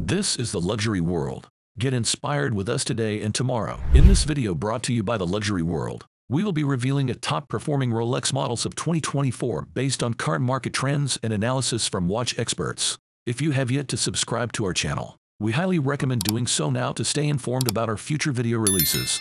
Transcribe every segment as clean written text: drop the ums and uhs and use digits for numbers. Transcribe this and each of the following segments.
This is the luxury world. Get inspired with us today and tomorrow. In this video brought to you by the luxury world, we will be revealing a top-performing Rolex models of 2024 based on current market trends and analysis from watch experts. If you have yet to subscribe to our channel, we highly recommend doing so now to stay informed about our future video releases.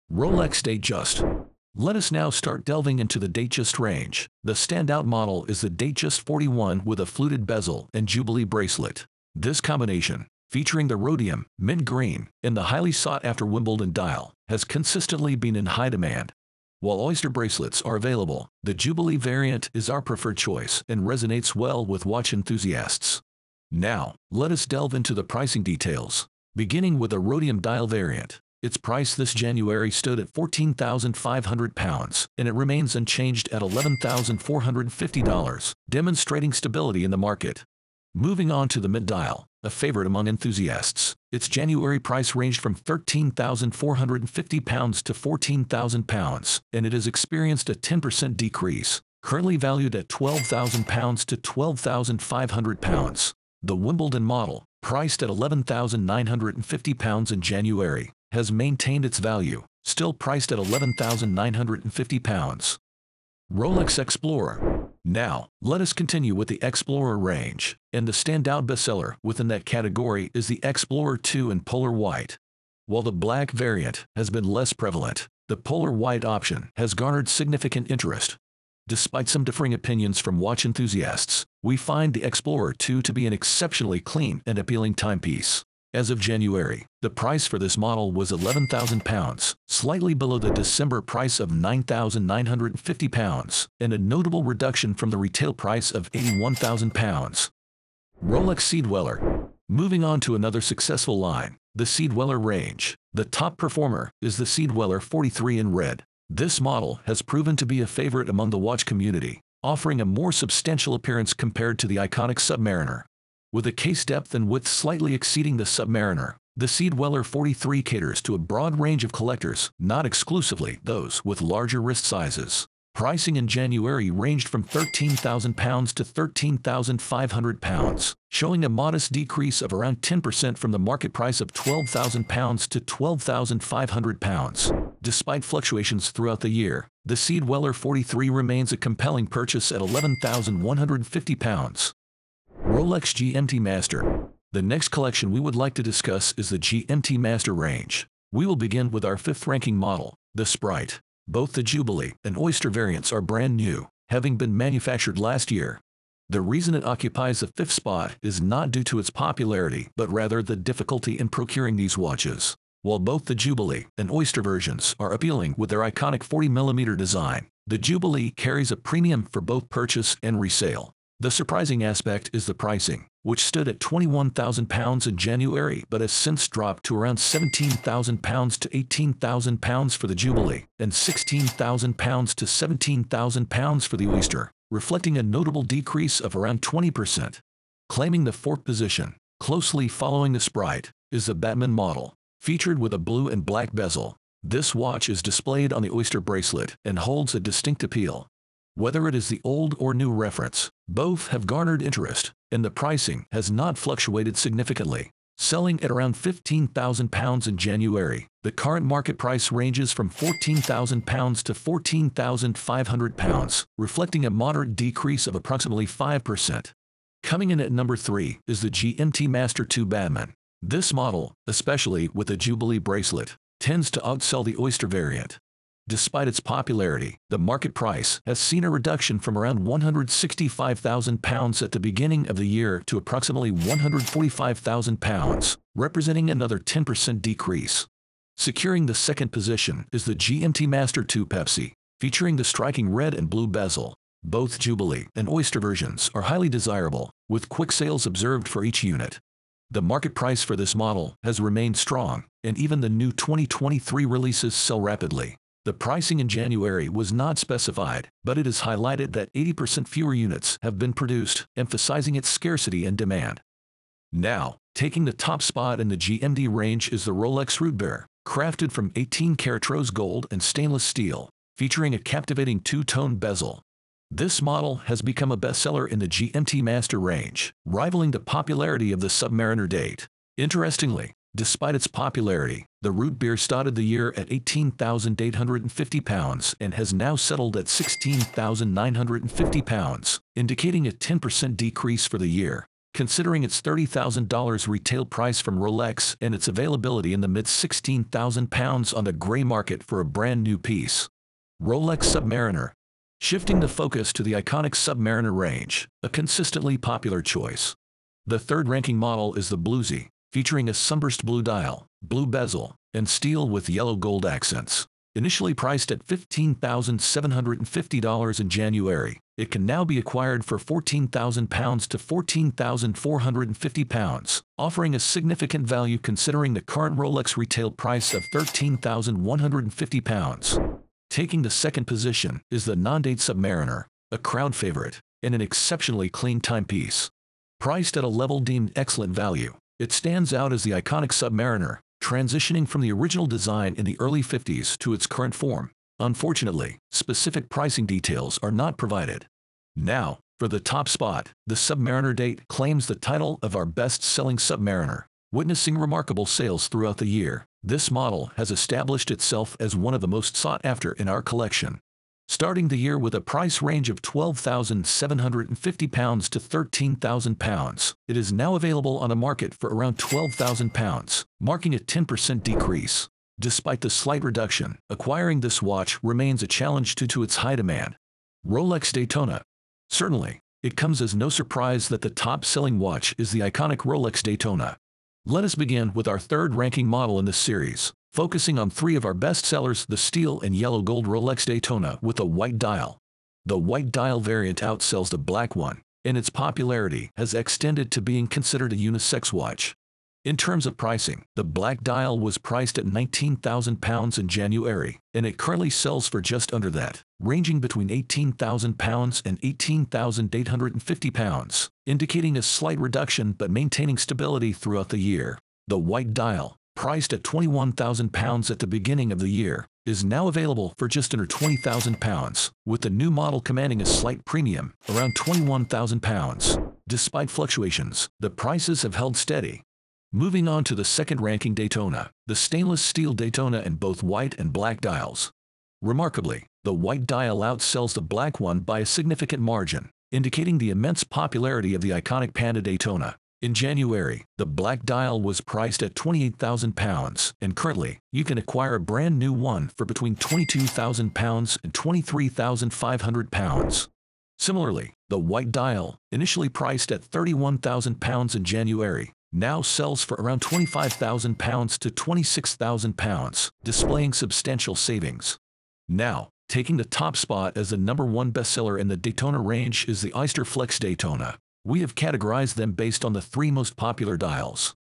Rolex Datejust. Let us now start delving into the Datejust range. The standout model is the Datejust 41 with a fluted bezel and Jubilee bracelet. This combination, featuring the rhodium, mint green, and the highly sought-after Wimbledon dial, has consistently been in high demand. While oyster bracelets are available, the Jubilee variant is our preferred choice and resonates well with watch enthusiasts. Now, let us delve into the pricing details. Beginning with the rhodium dial variant, its price this January stood at £14,500, and it remains unchanged at $11,450, demonstrating stability in the market. Moving on to the mint dial, a favorite among enthusiasts, its January price ranged from £13,450 to £14,000, and it has experienced a 10% decrease, currently valued at £12,000 to £12,500. The Wimbledon model, priced at £11,950 in January, has maintained its value, still priced at £11,950. Rolex Explorer. Now, let us continue with the Explorer range, and the standout bestseller within that category is the Explorer 2 in polar white. While the black variant has been less prevalent, the polar white option has garnered significant interest. Despite some differing opinions from watch enthusiasts, we find the Explorer 2 to be an exceptionally clean and appealing timepiece. As of January, the price for this model was £11,000, slightly below the December price of £9,950, and a notable reduction from the retail price of £81,000. Rolex Sea Dweller. Moving on to another successful line, the Sea Dweller range. The top performer is the Sea Dweller 43 in red. This model has proven to be a favorite among the watch community, offering a more substantial appearance compared to the iconic Submariner. With a case depth and width slightly exceeding the Submariner, the Sea Dweller 43 caters to a broad range of collectors, not exclusively those with larger wrist sizes. Pricing in January ranged from £13,000 to £13,500, showing a modest decrease of around 10% from the market price of £12,000 to £12,500. Despite fluctuations throughout the year, the Sea Dweller 43 remains a compelling purchase at £11,150. Rolex GMT Master. The next collection we would like to discuss is the GMT Master range. We will begin with our fifth-ranking model, the Sprite. Both the Jubilee and Oyster variants are brand new, having been manufactured last year. The reason it occupies the fifth spot is not due to its popularity, but rather the difficulty in procuring these watches. While both the Jubilee and Oyster versions are appealing with their iconic 40mm design, the Jubilee carries a premium for both purchase and resale. The surprising aspect is the pricing, which stood at £21,000 in January but has since dropped to around £17,000 to £18,000 for the Jubilee and £16,000 to £17,000 for the Oyster, reflecting a notable decrease of around 20%. Claiming the fourth position, closely following the Sprite, is the Batman model, featured with a blue and black bezel. This watch is displayed on the Oyster bracelet and holds a distinct appeal. Whether it is the old or new reference, both have garnered interest, and the pricing has not fluctuated significantly. Selling at around £15,000 in January, the current market price ranges from £14,000 to £14,500, reflecting a moderate decrease of approximately 5%. Coming in at number 3 is the GMT Master 2 Batman. This model, especially with the Jubilee bracelet, tends to outsell the Oyster variant. Despite its popularity, the market price has seen a reduction from around £165,000 at the beginning of the year to approximately £145,000, representing another 10% decrease. Securing the second position is the GMT Master 2 Pepsi, featuring the striking red and blue bezel. Both Jubilee and Oyster versions are highly desirable, with quick sales observed for each unit. The market price for this model has remained strong, and even the new 2023 releases sell rapidly. The pricing in January was not specified, but it is highlighted that 80% fewer units have been produced, emphasizing its scarcity and demand. Now, taking the top spot in the GMT range is the Rolex Root Bear, crafted from 18-karat rose gold and stainless steel, featuring a captivating two-tone bezel. This model has become a bestseller in the GMT Master range, rivaling the popularity of the Submariner date. Interestingly, despite its popularity, the root beer started the year at 18,850 pounds and has now settled at 16,950 pounds, indicating a 10% decrease for the year. Considering its $30,000 retail price from Rolex and its availability in the mid-16,000 on the gray market for a brand new piece. Rolex Submariner. Shifting the focus to the iconic Submariner range, a consistently popular choice. The third-ranking model is the Bluesy, featuring a sunburst blue dial, blue bezel, and steel with yellow-gold accents. Initially priced at $15,750 in January, it can now be acquired for £14,000 to £14,450, offering a significant value considering the current Rolex retail price of £13,150. Taking the second position is the non-date Submariner, a crowd favorite, and an exceptionally clean timepiece. Priced at a level deemed excellent value, it stands out as the iconic Submariner, transitioning from the original design in the early 50s to its current form. Unfortunately, specific pricing details are not provided. Now, for the top spot, the Submariner Date claims the title of our best-selling Submariner. Witnessing remarkable sales throughout the year, this model has established itself as one of the most sought after in our collection. Starting the year with a price range of £12,750 to £13,000, it is now available on the market for around £12,000, marking a 10% decrease. Despite the slight reduction, acquiring this watch remains a challenge due to its high demand. Rolex Daytona. Certainly, it comes as no surprise that the top-selling watch is the iconic Rolex Daytona. Let us begin with our third-ranking model in this series, focusing on three of our best sellers: the steel and yellow gold Rolex Daytona with a white dial. The white dial variant outsells the black one, and its popularity has extended to being considered a unisex watch. In terms of pricing, the black dial was priced at £19,000 in January, and it currently sells for just under that, ranging between £18,000 and £18,850, indicating a slight reduction but maintaining stability throughout the year. The white dial, priced at £21,000 at the beginning of the year, is now available for just under £20,000, with the new model commanding a slight premium, around £21,000. Despite fluctuations, the prices have held steady. Moving on to the second-ranking Daytona, the stainless steel Daytona in both white and black dials. Remarkably, the white dial outsells the black one by a significant margin, indicating the immense popularity of the iconic Panda Daytona. In January, the black dial was priced at £28,000, and currently, you can acquire a brand new one for between £22,000 and £23,500. Similarly, the white dial, initially priced at £31,000 in January, now sells for around £25,000 to £26,000, displaying substantial savings. Now, taking the top spot as the #1 bestseller in the Daytona range is the Oyster Flex Daytona. We have categorized them based on the three most popular dials.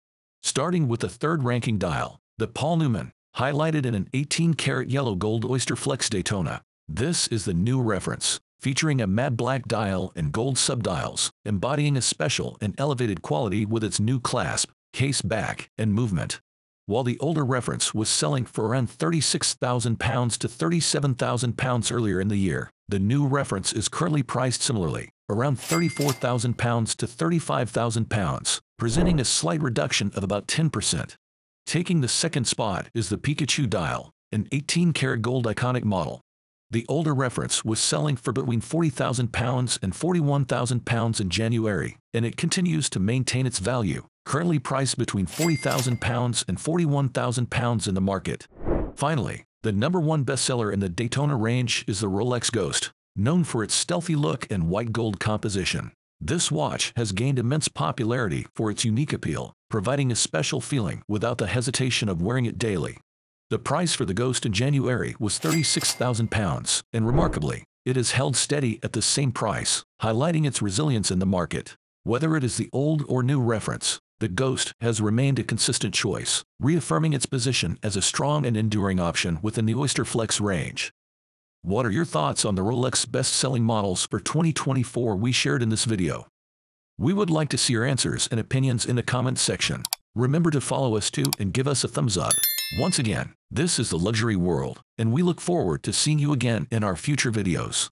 Starting with the third-ranking dial, the Paul Newman, highlighted in an 18-karat yellow gold Oyster Flex Daytona. This is the new reference, featuring a matte black dial and gold subdials, embodying a special and elevated quality with its new clasp, case back, and movement. While the older reference was selling for around £36,000 to £37,000 earlier in the year, the new reference is currently priced similarly, around £34,000 to £35,000, presenting a slight reduction of about 10%. Taking the second spot is the Pikachu dial, an 18-karat gold iconic model. The older reference was selling for between £40,000 and £41,000 in January, and it continues to maintain its value, currently priced between £40,000 and £41,000 in the market. Finally, the #1 bestseller in the Daytona range is the Rolex Ghost, known for its stealthy look and white gold composition. This watch has gained immense popularity for its unique appeal, providing a special feeling without the hesitation of wearing it daily. The price for the Ghost in January was £36,000, and remarkably, it has held steady at the same price, highlighting its resilience in the market. Whether it is the old or new reference, the Ghost has remained a consistent choice, reaffirming its position as a strong and enduring option within the Oyster Flex range. What are your thoughts on the Rolex best-selling models for 2024 we shared in this video? We would like to see your answers and opinions in the comments section. Remember to follow us too and give us a thumbs up. Once again, this is the Luxury World, and we look forward to seeing you again in our future videos.